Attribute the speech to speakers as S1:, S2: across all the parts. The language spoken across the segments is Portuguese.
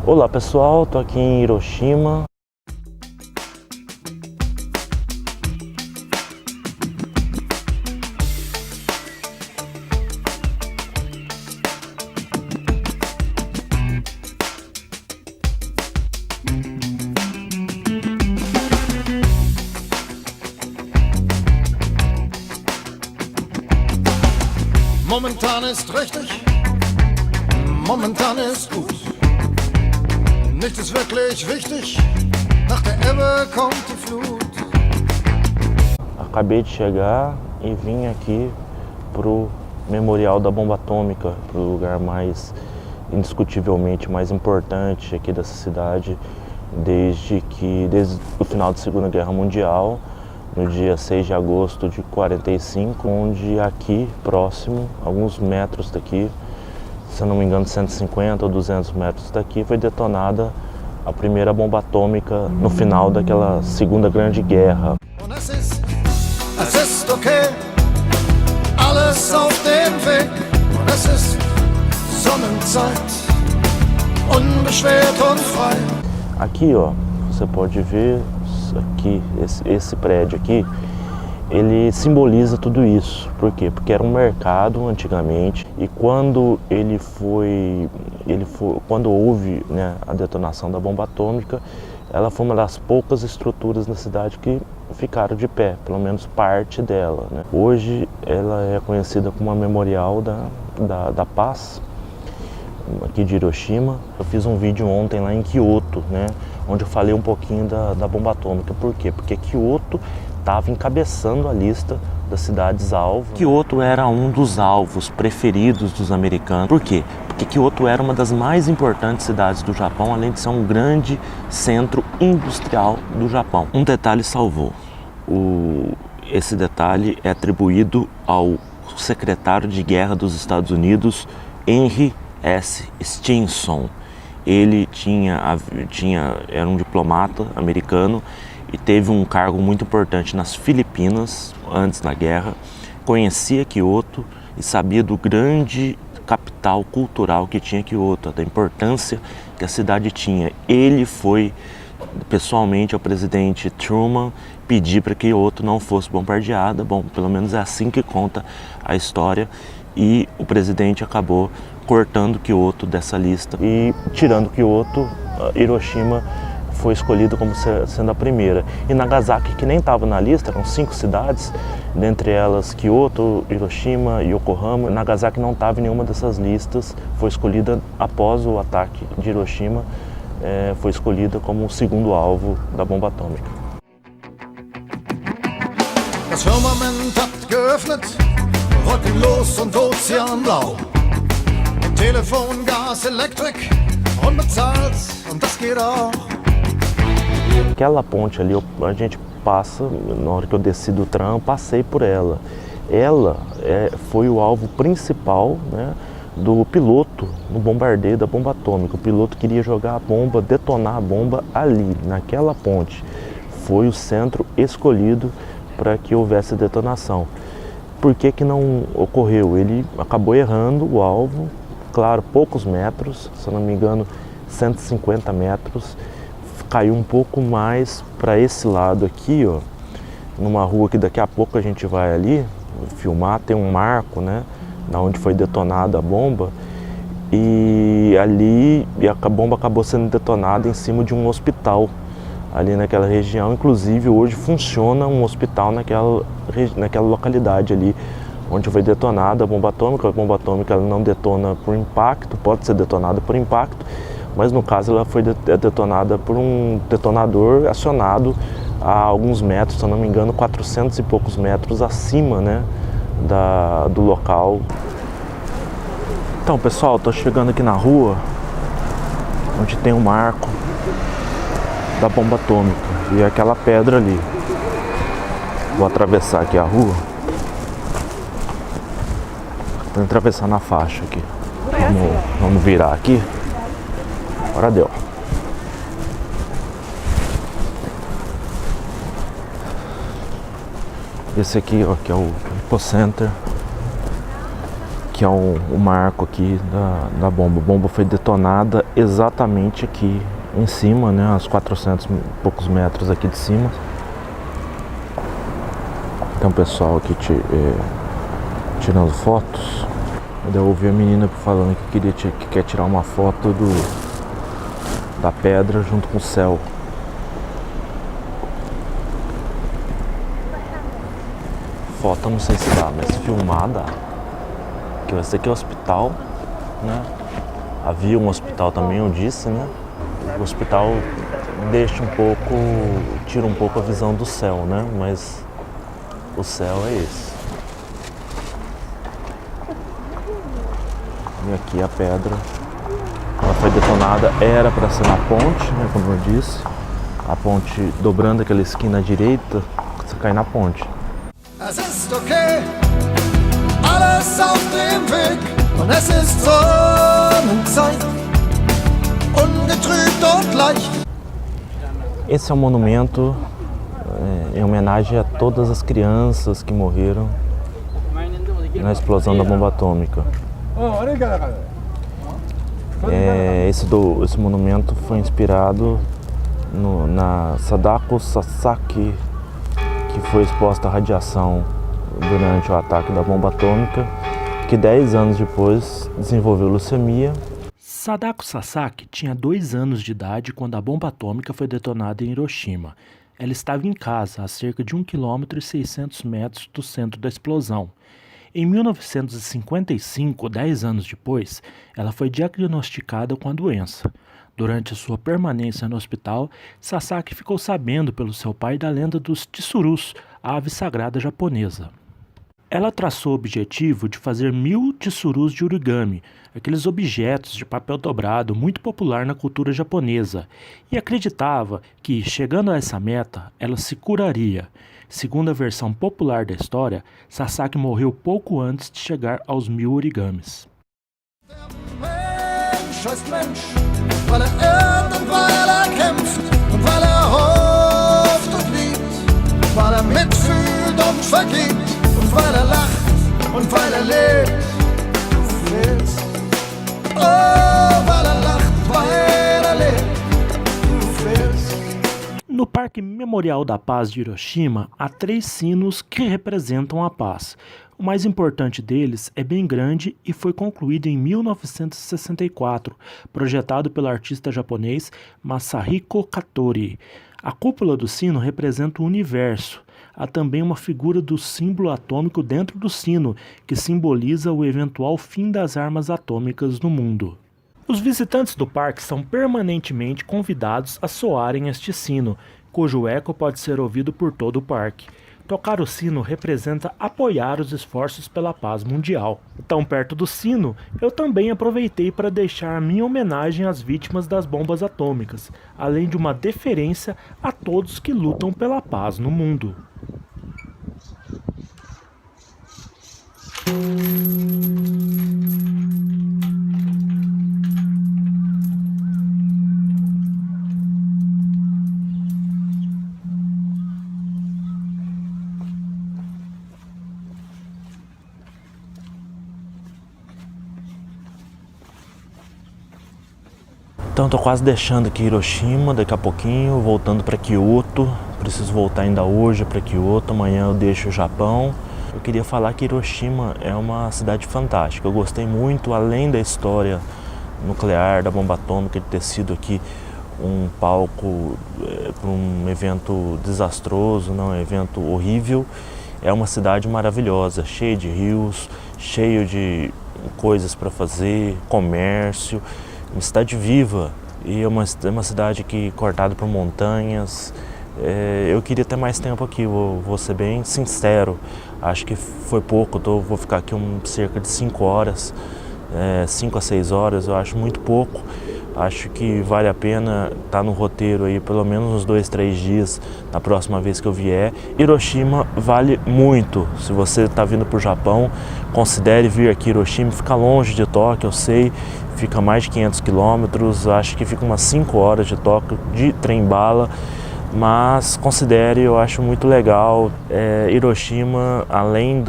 S1: Olá pessoal, tô aqui em Hiroshima.
S2: Momentan ist richtig, momentan ist gut. Nichts ist wirklich wichtig, nach der Ebbe kommt die Flut.
S1: Acabei de chegar e vim aqui pro Memorial da Bomba Atômica, pro lugar mais, indiscutivelmente mais importante aqui dessa cidade, desde o final da Segunda Guerra Mundial, no dia 6 de agosto de 45, onde aqui próximo, alguns metros daqui, se eu não me engano 150 ou 200 metros daqui, foi detonada a primeira bomba atômica no final daquela Segunda Grande Guerra.
S2: Und es ist okay, alles auf dem Weg. Und es ist Sonnenzeit, unbeschwert und frei.
S1: Aqui, ó, você pode ver aqui, esse prédio aqui, ele simboliza tudo isso. Por quê? Porque era um mercado antigamente e quando quando houve, né, a detonação da bomba atômica, ela foi uma das poucas estruturas na cidade que ficaram de pé, pelo menos parte dela, né? Hoje ela é conhecida como a Memorial da Paz, aqui de Hiroshima. Eu fiz um vídeo ontem lá em Kyoto, né, onde eu falei um pouquinho da bomba atômica. Por quê? Porque Kyoto estava encabeçando a lista das cidades-alvo. Kyoto era um dos alvos preferidos dos americanos. Por quê? Porque Kyoto era uma das mais importantes cidades do Japão, além de ser um grande centro industrial do Japão. Um detalhe salvou. Esse detalhe é atribuído ao secretário de guerra dos Estados Unidos, Henry S. Stinson. Ele era um diplomata americano e teve um cargo muito importante nas Filipinas antes da guerra. Conhecia Kyoto e sabia do grande capital cultural que tinha Kyoto, da importância que a cidade tinha. Ele foi pessoalmente ao presidente Truman pedir para que Kyoto não fosse bombardeada. Bom, pelo menos é assim que conta a história. E o presidente acabou cortando Kyoto dessa lista e tirando Kyoto. Hiroshima foi escolhido como sendo a primeira. E Nagasaki, que nem estava na lista, eram 5 cidades, dentre elas Kyoto, Hiroshima e Yokohama. Nagasaki não estava em nenhuma dessas listas, foi escolhida após o ataque de Hiroshima, foi escolhida como o segundo alvo da bomba atômica.
S2: Das Firmament hat geöffnet, wolkenlos und ozeanblau. Mit Telefon, Gas, Elektrik, unbezahlt und das geht auch.
S1: Aquela ponte ali, a gente passa, na hora que eu desci do tram, passei por ela. Ela foi o alvo principal, né, do piloto no bombardeio da bomba atômica. O piloto queria jogar a bomba, detonar a bomba ali, naquela ponte. Foi o centro escolhido para que houvesse detonação. Por que que não ocorreu? Ele acabou errando o alvo, claro, poucos metros, se eu não me engano, 150 metros. Caiu um pouco mais para esse lado aqui, ó, numa rua que daqui a pouco a gente vai ali filmar, tem um marco, né, da onde foi detonada a bomba, e ali a bomba acabou sendo detonada em cima de um hospital ali naquela região. Inclusive hoje funciona um hospital naquela localidade ali onde foi detonada a bomba atômica. A bomba atômica ela não detona por impacto, pode ser detonada por impacto, mas no caso ela foi detonada por um detonador acionado a alguns metros, se eu não me engano 400 e poucos metros acima, né, do local. Então pessoal, estou chegando aqui na rua onde tem um marco da bomba atômica e aquela pedra ali. Vou atravessar aqui a rua. Vou atravessar na faixa aqui. Vamos virar aqui. Agora deu. Esse aqui, ó, que é o Hipocenter Aqui é o marco aqui da bomba. A bomba foi detonada exatamente aqui em cima, né, uns 400 e poucos metros aqui de cima. Tem um pessoal aqui tirando fotos. Eu ouvi a menina falando que quer tirar uma foto da pedra junto com o céu. Foto não sei se dá, mas filmar dá. Porque esse aqui é o hospital, né? Havia um hospital também, eu disse, né? O hospital tira um pouco a visão do céu, né? Mas o céu é esse. E aqui a pedra, ela foi detonada, era para ser na ponte, né? Como eu disse, a ponte dobrando aquela esquina à direita, você cai na ponte.
S2: Es ist okay, alles auf dem Weg und es ist Sonnenzeit, ungetrübt und leicht.
S1: Esse é um monumento em homenagem a todas as crianças que morreram na explosão da bomba atômica. Esse monumento foi inspirado na Sadako Sasaki, que foi exposta à radiação durante o ataque da bomba atômica, que 10 anos depois desenvolveu leucemia.
S3: Sadako Sasaki tinha 2 anos de idade quando a bomba atômica foi detonada em Hiroshima. Ela estava em casa, a cerca de 1,6 km do centro da explosão. Em 1955, 10 anos depois, ela foi diagnosticada com a doença. Durante a sua permanência no hospital, Sasaki ficou sabendo pelo seu pai da lenda dos tsurus, a ave sagrada japonesa. Ela traçou o objetivo de fazer 1000 tsurus de origami, aqueles objetos de papel dobrado muito popular na cultura japonesa, e acreditava que, chegando a essa meta, ela se curaria. Segundo a versão popular da história, Sasaki morreu pouco antes de chegar aos 1000 origamis.
S2: Weil irrt und weil kämpft und weil hofft und liebt, weil mitfühlt und vergibt und weil lacht und weil lebt. Du fehlst, oh, weil lacht, weil lebt. Du fehlst.
S3: No Parque Memorial da Paz de Hiroshima, há 3 sinos que representam a paz. O mais importante deles é bem grande e foi concluído em 1964, projetado pelo artista japonês Masahiko Katori. A cúpula do sino representa o universo. Há também uma figura do símbolo atômico dentro do sino, que simboliza o eventual fim das armas atômicas no mundo. Os visitantes do parque são permanentemente convidados a soarem este sino, cujo eco pode ser ouvido por todo o parque. Tocar o sino representa apoiar os esforços pela paz mundial. Tão perto do sino, eu também aproveitei para deixar minha homenagem às vítimas das bombas atômicas, além de uma deferência a todos que lutam pela paz no mundo.
S1: Então estou quase deixando aqui Hiroshima, daqui a pouquinho, voltando para Kyoto. Preciso voltar ainda hoje para Kyoto, amanhã eu deixo o Japão. Eu queria falar que Hiroshima é uma cidade fantástica. Eu gostei muito, além da história nuclear, da bomba atômica, de ter sido aqui um palco para um evento desastroso, não, um evento horrível. É uma cidade maravilhosa, cheia de rios, cheio de coisas para fazer, comércio. Uma cidade viva e é uma cidade que cortada por montanhas. Eu queria ter mais tempo aqui, vou ser bem sincero. Acho que foi pouco, vou ficar aqui cerca de 5 horas, 5 a 6 horas, eu acho muito pouco. Acho que vale a pena estar no roteiro aí pelo menos uns 2, 3 dias na próxima vez que eu vier. Hiroshima vale muito. Se você está vindo para o Japão, considere vir aqui. Hiroshima fica longe de Tóquio, eu sei, fica mais de 500 quilômetros, acho que fica umas 5 horas de Tóquio de trem-bala. mas considere, eu acho muito legal. Hiroshima, além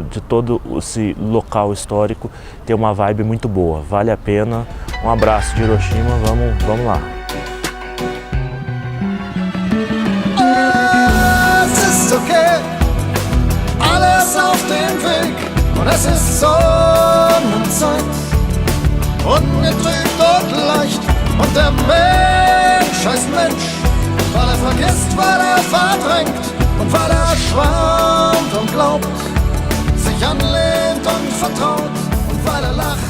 S1: de todo esse local histórico, tem uma vibe muito boa, vale a pena. Um abraço de Hiroshima, vamos lá.
S2: Es ist okay, alles auf dem Weg, und es ist Sonnenzeit, ungetrübt und leicht, und der Mensch heißt Mensch, weil er vergisst, weil er verdrängt und weil er schwärmt und glaubt, sich anlehnt und vertraut und weil er lacht